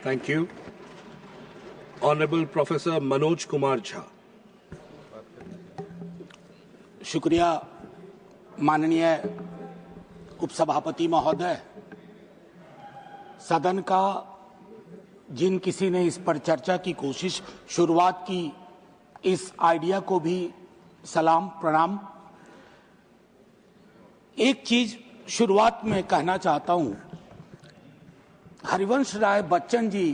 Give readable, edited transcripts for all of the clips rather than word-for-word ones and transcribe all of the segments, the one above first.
Thank you. Honorable Professor Manoj Kumar Jha. शुक्रिया माननीय उपसभापति महोदय। सदन का जिन किसी ने इस पर चर्चा की कोशिश शुरुआत की, इस आइडिया को भी सलाम प्रणाम। एक चीज शुरुआत में कहना चाहता हूं, हरिवंश राय बच्चन जी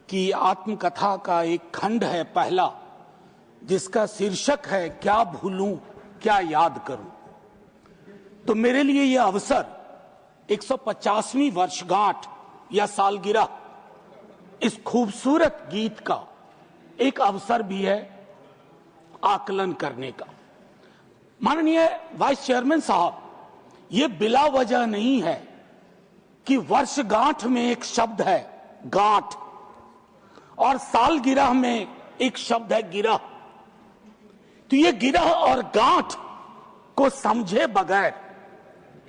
की आत्मकथा का एक खंड है पहला, जिसका शीर्षक है क्या भूलूं क्या याद करूं। तो मेरे लिए यह अवसर 150वीं वर्षगांठ या सालगिरह इस खूबसूरत गीत का एक अवसर भी है आकलन करने का। माननीय वाइस चेयरमैन साहब, ये बिला वजह नहीं है कि वर्षगांठ में एक शब्द है गांठ और सालगिरह में एक शब्द है गिरह। तो ये गिरह और गांठ को समझे बगैर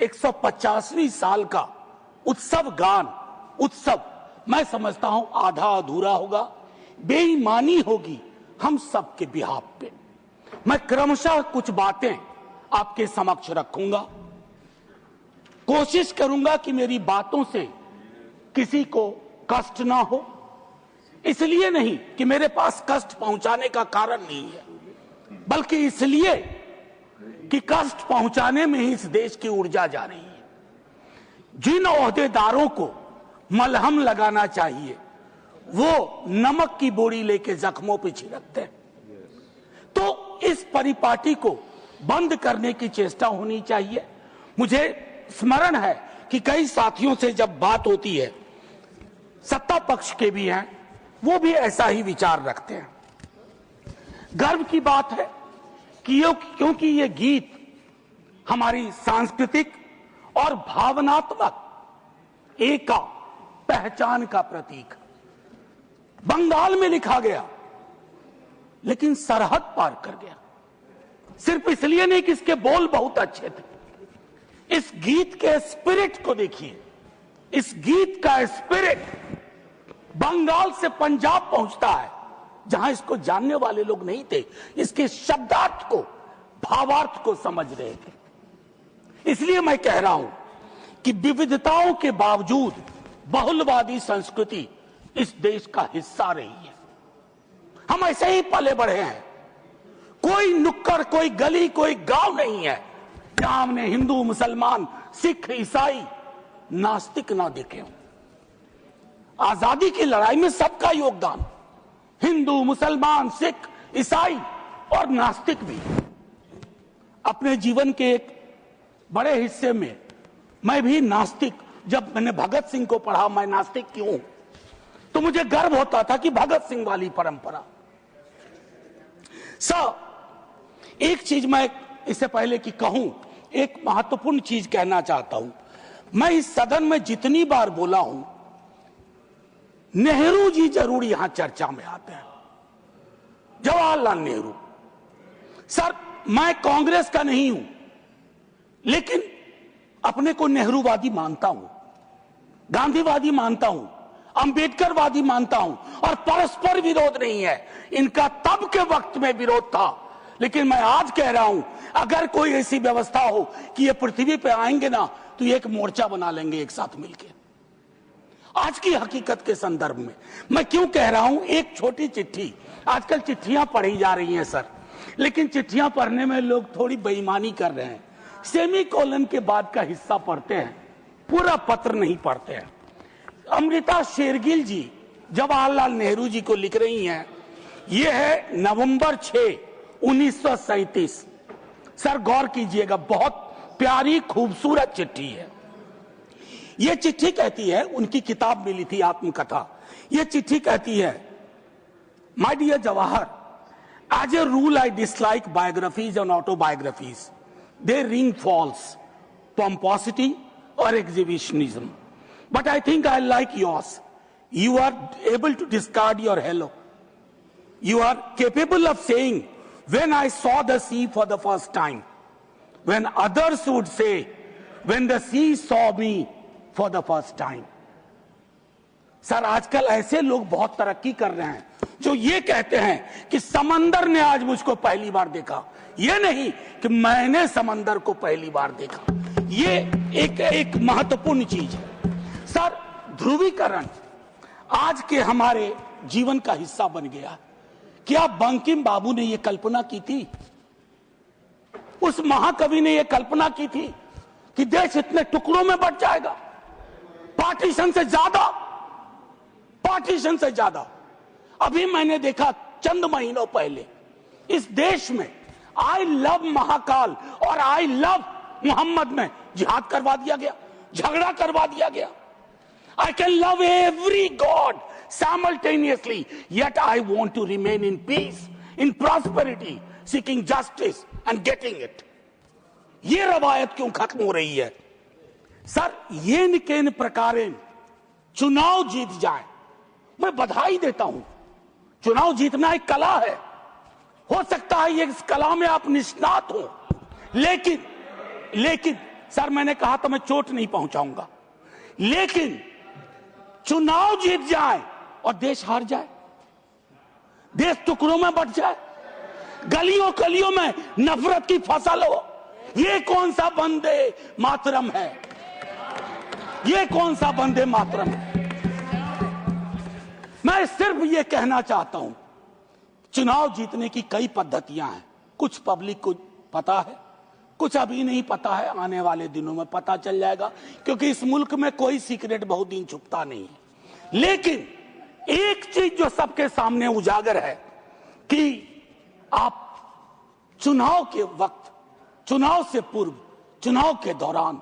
150वीं साल का उत्सव गान उत्सव मैं समझता हूं आधा अधूरा होगा, बेईमानी होगी हम सबके बिहाफ पे। मैं क्रमशः कुछ बातें आपके समक्ष रखूंगा, कोशिश करूंगा कि मेरी बातों से किसी को कष्ट ना हो। इसलिए नहीं कि मेरे पास कष्ट पहुंचाने का कारण नहीं है, बल्कि इसलिए कि कष्ट पहुंचाने में ही इस देश की ऊर्जा जा रही है। जिन ओहदेदारों को मलहम लगाना चाहिए वो नमक की बोरी लेके जख्मों पे छिड़कते हैं। तो इस परिपाटी को बंद करने की चेष्टा होनी चाहिए। मुझे स्मरण है कि कई साथियों से जब बात होती है, सत्ता पक्ष के भी हैं, वो भी ऐसा ही विचार रखते हैं। गर्व की बात है कि क्योंकि ये गीत हमारी सांस्कृतिक और भावनात्मक एका पहचान का प्रतीक। बंगाल में लिखा गया लेकिन सरहद पार कर गया, सिर्फ इसलिए नहीं कि इसके बोल बहुत अच्छे थे। इस गीत के स्पिरिट को देखिए, इस गीत का स्पिरिट बंगाल से पंजाब पहुंचता है, जहां इसको जानने वाले लोग नहीं थे, इसके शब्दार्थ को भावार्थ को समझ रहे थे। इसलिए मैं कह रहा हूं कि विविधताओं के बावजूद बहुलवादी संस्कृति इस देश का हिस्सा रही है। हम ऐसे ही पले बढ़े हैं। कोई नुक्कड़, कोई गली, कोई गांव नहीं है जहां हमने हिंदू, मुसलमान, सिख, ईसाई, नास्तिक ना देखे हों। आजादी की लड़ाई में सबका योगदान, हिंदू, मुसलमान, सिख, ईसाई और नास्तिक भी। अपने जीवन के एक बड़े हिस्से में मैं भी नास्तिक, जब मैंने भगत सिंह को पढ़ा मैं नास्तिक क्यों, तो मुझे गर्व होता था कि भगत सिंह वाली परंपरा। एक चीज मैं इससे पहले कि कहूं, एक महत्वपूर्ण चीज कहना चाहता हूं। मैं इस सदन में जितनी बार बोला हूं, नेहरू जी जरूर यहां चर्चा में आते हैं। जवाहरलाल नेहरू। सर, मैं कांग्रेस का नहीं हूं, लेकिन अपने को नेहरूवादी मानता हूं, गांधीवादी मानता हूं, अंबेडकरवादी मानता हूं, और परस्पर विरोध नहीं है। इनका तब के वक्त में विरोध था, लेकिन मैं आज कह रहा हूं, अगर कोई ऐसी व्यवस्था हो कि ये पृथ्वी पे आएंगे ना, तो एक मोर्चा बना लेंगे एक साथ मिलकर। आज की हकीकत के संदर्भ में मैं क्यों कह रहा हूं, एक छोटी चिट्ठी, आजकल चिट्ठियां पढ़ी जा रही हैं सर, लेकिन चिट्ठियां पढ़ने में लोग थोड़ी बेईमानी कर रहे हैं। सेमीकोलन के बाद का हिस्सा पढ़ते हैं, पूरा पत्र नहीं पढ़ते हैं। अमृता शेरगिल जी जवाहरलाल नेहरू जी को लिख रही हैं, यह है नवंबर 6, 1937। सर गौर कीजिएगा, बहुत प्यारी खूबसूरत चिट्ठी है। यह चिट्ठी कहती है, उनकी किताब मिली थी आत्मकथा। यह चिट्ठी कहती है, my dear Jawahar, as a rule I dislike biographies and autobiographies. They ring false, pomposity or exhibitionism. But I think I like yours. You are able to discard your hello. You are capable of saying, when I saw the sea for the first time, when others would say, when the sea saw me for the first time. Sir आजकल ऐसे लोग बहुत तरक्की कर रहे हैं जो ये कहते हैं कि समंदर ने आज मुझको पहली बार देखा, ये नहीं कि मैंने समंदर को पहली बार देखा। ये एक महत्वपूर्ण चीज है। सर ध्रुवीकरण आज के हमारे जीवन का हिस्सा बन गया। क्या बंकिम बाबू ने यह कल्पना की थी, उस महाकवि ने यह कल्पना की थी कि देश इतने टुकड़ों में बंट जाएगा? पार्टीशन से ज्यादा। अभी मैंने देखा चंद महीनों पहले इस देश में आई लव महाकाल और आई लव मोहम्मद में जिहाद करवा दिया गया, झगड़ा करवा दिया गया। I can love every God simultaneously, yet I want to remain in peace, in prosperity, seeking justice and getting it. ये रवायत क्यों खत्म हो रही है? सर ये निकेन प्रकारेण चुनाव जीत जाए, मैं बधाई देता हूं। चुनाव जीतना एक कला है, हो सकता है इस कला में आप निष्णात हो, लेकिन सर मैंने कहा तो मैं चोट नहीं पहुंचाऊंगा, लेकिन चुनाव जीत जाए और देश हार जाए, देश टुकड़ों में बंट जाए, गलियों गलियों में नफरत की फसल हो, ये कौन सा वंदे मातरम है? ये कौन सा वंदे मातरम है? मैं सिर्फ ये कहना चाहता हूं, चुनाव जीतने की कई पद्धतियां हैं। कुछ पब्लिक को पता है, कुछ अभी नहीं पता है, आने वाले दिनों में पता चल जाएगा, क्योंकि इस मुल्क में कोई सीक्रेट बहुत दिन छुपता नहीं है। लेकिन एक चीज जो सबके सामने उजागर है कि आप चुनाव के वक्त, चुनाव से पूर्व, चुनाव के दौरान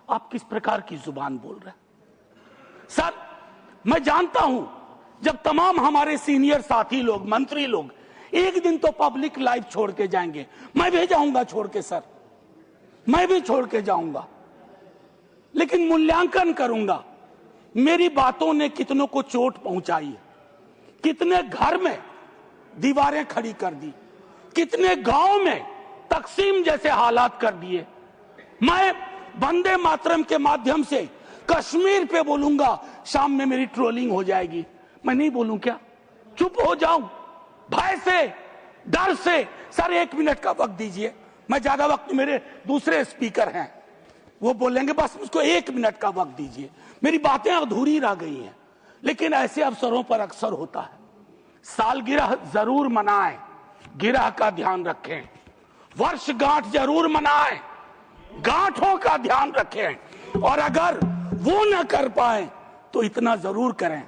आप किस प्रकार की जुबान बोल रहे हैं। सर मैं जानता हूं जब तमाम हमारे सीनियर साथी लोग, मंत्री लोग एक दिन तो पब्लिक लाइफ छोड़ के जाएंगे, मैं भी जाऊंगा छोड़ के सर, मैं भी छोड़ के जाऊंगा, लेकिन मूल्यांकन करूंगा मेरी बातों ने कितनों को चोट पहुंचाई है, कितने घर में दीवारें खड़ी कर दी, कितने गांव में तकसीम जैसे हालात कर दिए। मैं वंदे मातरम के माध्यम से कश्मीर पे बोलूंगा, शाम में मेरी ट्रोलिंग हो जाएगी, मैं नहीं बोलूं क्या? चुप हो जाऊं भय से, डर से? सर 1 मिनट का वक्त दीजिए, मैं ज्यादा वक्त, मेरे दूसरे स्पीकर हैं वो बोलेंगे, बस मुझको 1 मिनट का वक्त दीजिए। मेरी बातें अधूरी रह गई हैं, लेकिन ऐसे अवसरों पर अक्सर होता है। सालगिरह जरूर मनाएं, गिरह का ध्यान रखें, वर्षगांठ जरूर मनाएं, गांठों का ध्यान रखें, और अगर वो न कर पाए तो इतना जरूर करें,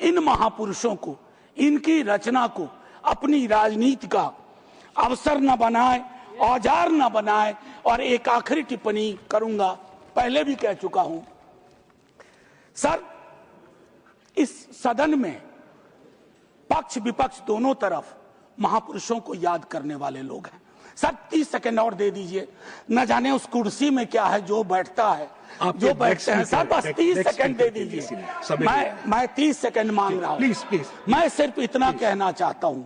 इन महापुरुषों को, इनकी रचना को अपनी राजनीति का अवसर न बनाए, औजार न बनाए। और एक आखिरी टिप्पणी करूंगा, पहले भी कह चुका हूं सर, इस सदन में पक्ष विपक्ष दोनों तरफ महापुरुषों को याद करने वाले लोग हैं। सर 30 सेकंड और दे दीजिए, न जाने उस कुर्सी में क्या है जो बैठता है, जो बैठते हैं। सर बस 30 सेकंड दे दीजिए, मैं 30 सेकंड मांग रहा हूं। प्लीज। मैं सिर्फ इतना कहना चाहता हूं,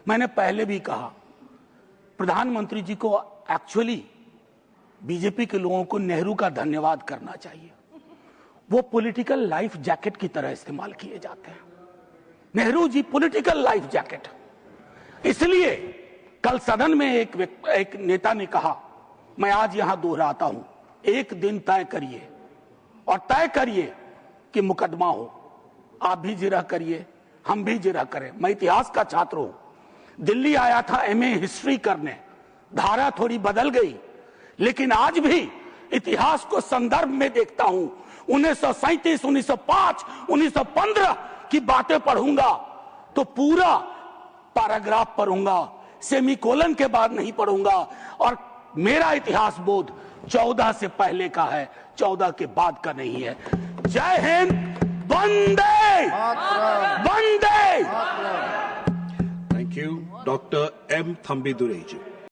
मैंने पहले भी कहा, प्रधानमंत्री जी को एक्चुअली बीजेपी के लोगों को नेहरू का धन्यवाद करना चाहिए। वो पॉलिटिकल लाइफ जैकेट की तरह इस्तेमाल किए जाते हैं। Nehru ji political life jacket. इसलिए कल सदन में एक नेता ने कहा, मैं आज यहां दोहराता हूं, एक दिन तय करिए और तय करिए कि मुकदमा हो। आप भी जिरह करिए, हम भी जिरह करें। मैं इतिहास का छात्र हूं, दिल्ली आया था एमए हिस्ट्री करने, धारा थोड़ी बदल गई, लेकिन आज भी इतिहास को संदर्भ में देखता हूं। 1937, 1905, 1915 की बातें पढ़ूंगा तो पूरा पैराग्राफ पढ़ूंगा, सेमीकोलन के बाद नहीं पढ़ूंगा। और मेरा इतिहास बोध 14 से पहले का है, 14 के बाद का नहीं है। जय हिंद, वंदे वंदे। Thank you. Doctor M Thambidurai ji.